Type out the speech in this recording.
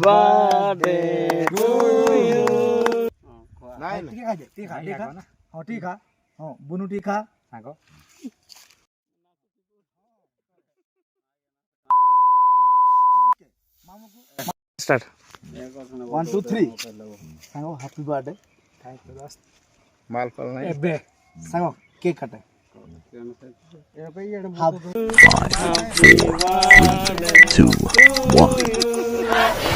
birthday to you. नाही ठीक आहे ती खा ती खा हो ती खा हो बुनू ती खा सांगो Start. 1 2 3 सांगो हैप्पी बर्थडे मालपाल नाही एबे सांगो केक काटे Happy birthday to you.